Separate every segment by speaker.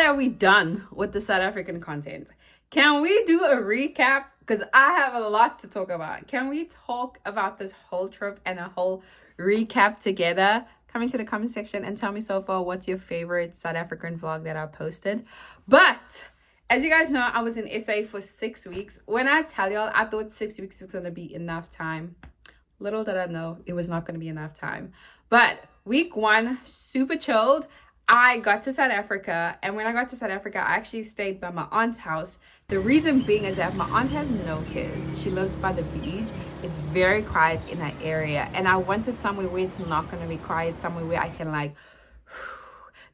Speaker 1: that we're done with the South African content, can we do a recap? Because I have a lot to talk about. Can we talk about this whole trip and a whole recap together? Come into the comment section and tell me so far what's your favorite South African vlog that I posted. But as you guys know, I was in SA for 6 weeks. When I tell y'all, I thought 6 weeks is going to be enough time. Little did I know it was not going to be enough time. But week 1, super chilled. I got to South Africa, and when I got to South Africa, I actually stayed by my aunt's house. The reason being is that my aunt has no kids. She lives by the beach. It's very quiet in that area, and I wanted somewhere where it's not going to be quiet, somewhere where I can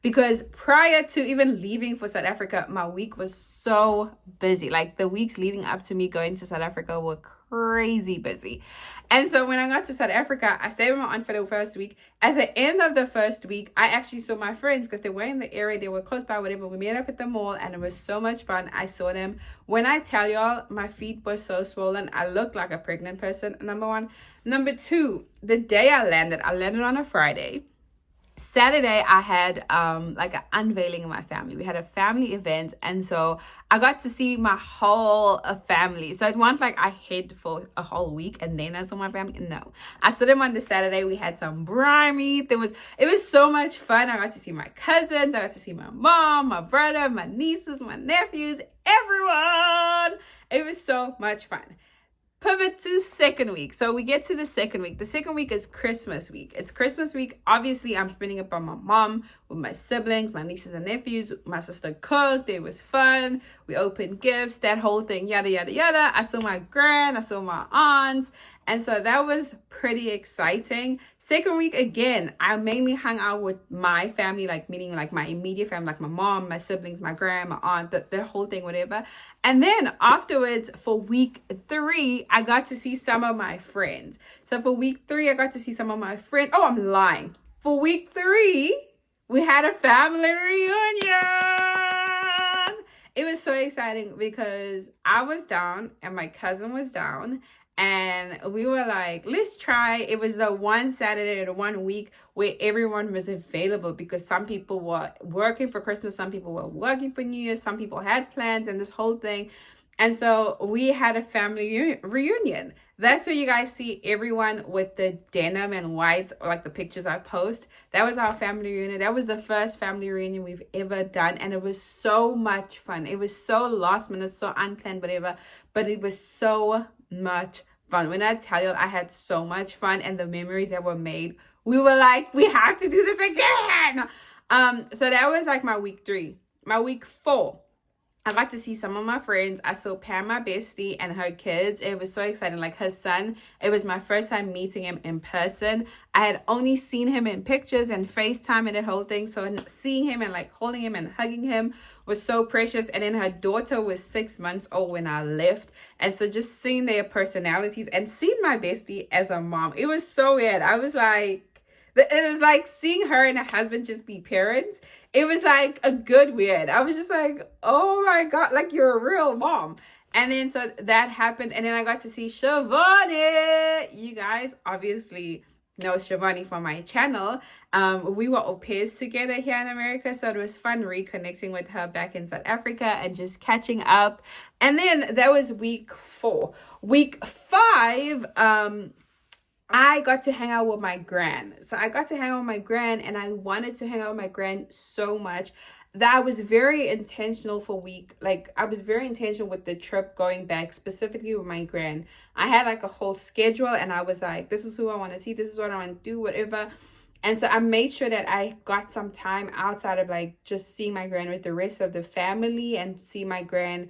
Speaker 1: because prior to even leaving for South Africa, my week was so busy. Like the weeks leading up to me going to South Africa were crazy busy. And so when I got to South Africa, I stayed with my aunt for the first week. At the end of the first week, I actually saw my friends because they were in the area. They were close by, whatever. We met up at the mall and it was so much fun. I saw them. When I tell y'all, my feet were so swollen. I looked like a pregnant person, number one. Number two, the day I landed on a Friday. Saturday I had like an unveiling in my family. We had a family event, and so I got to see my whole family. So it wasn't like I hid for a whole week and then I saw my family. No, I saw them on the Saturday. We had some braai meat. It was so much fun. I got to see my cousins. I got to see my mom, my brother, my nieces, my nephews, everyone. It was so much fun. Pivot to second week. So we get to the second week. The second week is Christmas week. It's Christmas week. Obviously, I'm spending it by my mom, with my siblings, my nieces and nephews. My sister cooked. It was fun. We opened gifts, that whole thing, yada, yada, yada. I saw my grand. I saw my aunts. And so that was pretty exciting. Second week, again, I mainly hung out with my family, meaning my immediate family, like my mom, my siblings, my grand, my aunt, the whole thing, whatever. And then afterwards, for week 3, I got to see some of my friends. So for week 3, I got to see some of my friends. Oh, I'm lying. For week 3, we had a family reunion. It was so exciting because I was down and my cousin was down. And we were like, let's try. It was the one Saturday, the 1 week where everyone was available because some people were working for Christmas, some people were working for New Year, some people had plans and this whole thing. And so we had a family reunion. That's where you guys see everyone with the denim and whites, or like the pictures I post. That was our family reunion. That was the first family reunion we've ever done. And it was so much fun. It was so last minute, so unplanned, whatever. But it was so much fun. When I tell you, I had so much fun, and the memories that were made, we were like, we have to do this again. So that was like my week 3. My week 4, I got to see some of my friends. I saw Pam, my bestie, and her kids. It was so exciting. Like her son, it was my first time meeting him in person. I had only seen him in pictures and FaceTime and the whole thing. So seeing him and holding him and hugging him was so precious. And then her daughter was 6 months old when I left. And so just seeing their personalities and seeing my bestie as a mom, it was so weird. I was like, it was like seeing her and her husband just be parents. It was like a good weird. I was just like, oh my God, like you're a real mom. And then so that happened. And then I got to see Shivani. You guys obviously know Shivani from my channel. We were au pairs together here in America. So it was fun reconnecting with her back in South Africa and just catching up. And then that was week 4. Week 5, I got to hang out with my gran. So I got to hang out with my gran, and I wanted to hang out with my gran so much that I was very intentional for week. I was very intentional with the trip going back, specifically with my gran. I had a whole schedule, and I was like, this is who I want to see. This is what I want to do, whatever. And so I made sure that I got some time outside of just seeing my gran with the rest of the family and see my gran.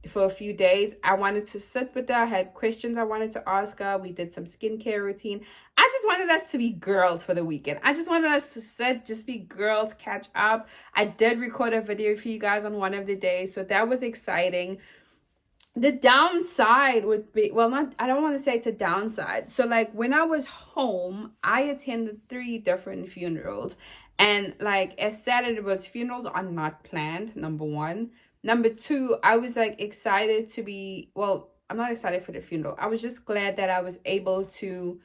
Speaker 1: For a few days, I wanted to sit with her. I had questions I wanted to ask her. We did some skincare routine. I just wanted us to be girls for the weekend. I just wanted us to sit, just be girls, catch up. I did record a video for you guys on one of the days, so that was exciting. The downside would be, I don't want to say it's a downside. So when I was home, I attended 3 different funerals. And as sad as it was, funerals are not planned, number 1. Number 2, I was excited to be, I'm not excited for the funeral. I was just glad that I was able to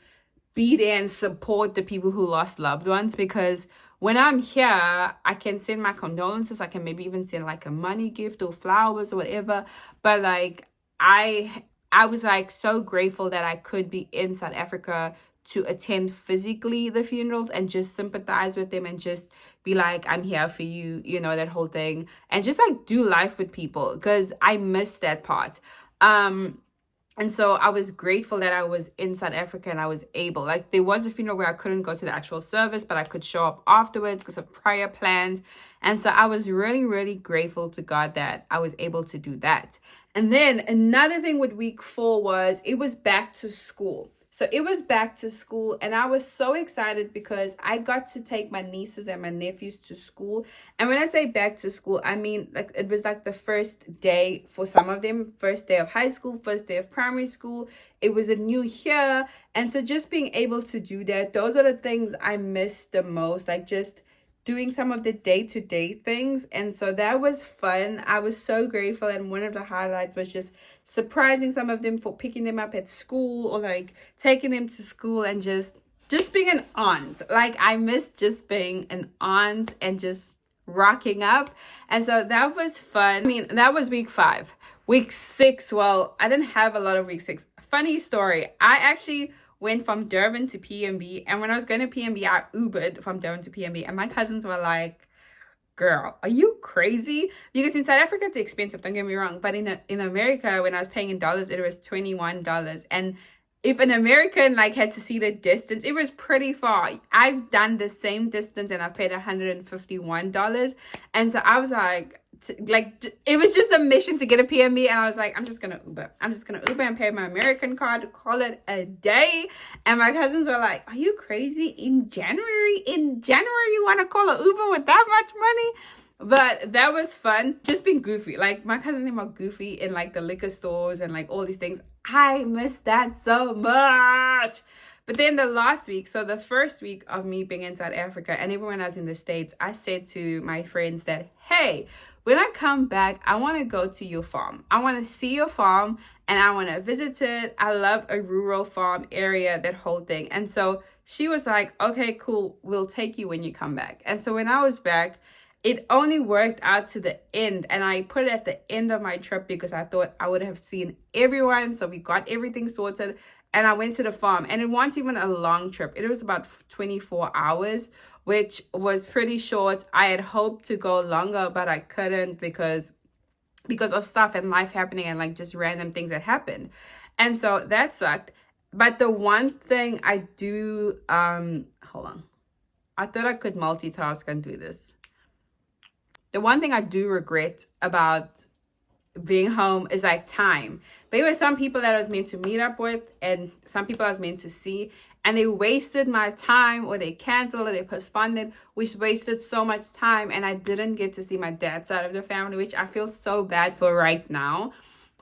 Speaker 1: be there and support the people who lost loved ones, because when I'm here, I can send my condolences. I can maybe even send like a money gift or flowers or whatever. But like I was like so grateful that I could be in South Africa to attend physically the funerals and just sympathize with them and just be like, I'm here for you, you know, that whole thing, and just like do life with people, because I missed that part. And so I was grateful that I was in South Africa and I was able, like, there was a funeral where I couldn't go to the actual service, but I could show up afterwards because of prior plans. And so I was really, really grateful to God that I was able to do that. And then another thing with week 4 was it was back to school. So it was back to school, and I was so excited because I got to take my nieces and my nephews to school. And when I say back to school, I mean like it was like the first day for some of them, first day of high school, first day of primary school. It was a new year. And so just being able to do that, those are the things I missed the most, like just doing some of the day-to-day things. And so that was fun. I was so grateful, and one of the highlights was just surprising some of them for picking them up at school, or like taking them to school, and just being an aunt. Like I missed just being an aunt and just rocking up. And so that was fun. I mean, that was week 5. Week 6, well, I didn't have a lot of week 6. Funny story, I actually went from Durban to PNB, and when I was going to PNB, I Ubered from Durban to PNB, and my cousins were like, girl, are you crazy? Because in South Africa, it's expensive, don't get me wrong, but in America, when I was paying in dollars, it was $21. And if an American like had to see the distance, it was pretty far. I've done the same distance and I've paid $151. And so I was like it was just a mission to get a PNB, and I was like, I'm just gonna Uber and pay my American card, call it a day. And my cousins were like, are you crazy? In January you want to call an Uber with that much money? But that was fun, just being goofy. Like my cousin named me Goofy in like the liquor stores and like all these things. I miss that so much. But then the last week, so the first week of me being in South Africa and everyone else in the States, I said to my friends that, hey, when I come back, I want to go to your farm. I want to see your farm and I want to visit it. I love a rural farm area, that whole thing. And so she was like, okay, cool. We'll take you when you come back. And so when I was back, it only worked out to the end. And I put it at the end of my trip because I thought I would have seen everyone. So we got everything sorted. And I went to the farm, and it wasn't even a long trip. It was about 24 hours, which was pretty short. I had hoped to go longer, but I couldn't because of stuff and life happening and like just random things that happened. And so that sucked. But the one thing I do, hold on. I thought I could multitask and do this. The one thing I do regret about being home is like time. There were some people that I was meant to meet up with and some people I was meant to see, and they wasted my time, or they canceled, or they postponed it, which wasted so much time, and I didn't get to see my dad's side of the family, which I feel so bad for right now.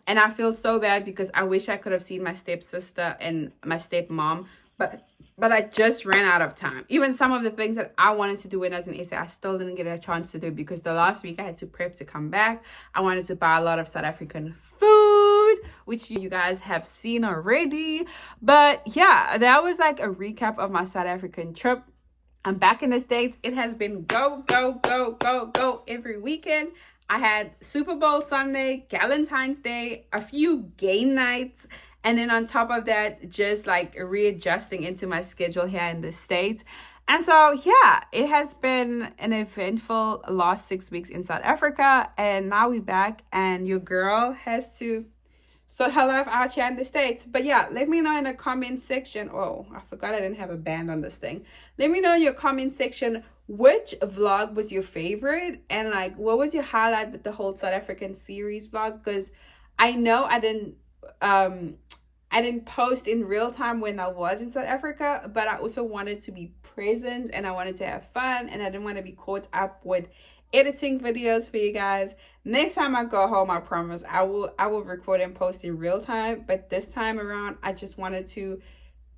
Speaker 1: And I feel so bad because I wish I could have seen my stepsister and my stepmom, but I just ran out of time. Even some of the things that I wanted to do when I was in SA, I still didn't get a chance to do because the last week I had to prep to come back. I wanted to buy a lot of South African food, which you guys have seen already. But yeah, that was like a recap of my South African trip. I'm back in the States. It has been go, go, go, go, go every weekend. I had Super Bowl Sunday, Valentine's Day, a few game nights, and then on top of that, just like readjusting into my schedule here in the States. And so, yeah, it has been an eventful last 6 weeks in South Africa. And now we're back and your girl has to sort her life out here in the States. But yeah, let me know in the comment section. Oh, I forgot I didn't have a band on this thing. Let me know in your comment section which vlog was your favorite and like what was your highlight with the whole South African series vlog, because I know I didn't post in real time when I was in South Africa, but I also wanted to be present and I wanted to have fun and I didn't want to be caught up with editing videos for you guys. Next time I go home, I promise I will record and post in real time, but this time around I just wanted to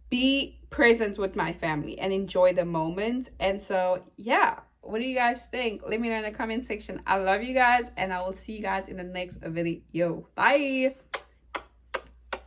Speaker 1: be present with my family and enjoy the moment. And so yeah, what do you guys think? Let me know in the comment section. I love you guys and I will see you guys in the next video. Bye.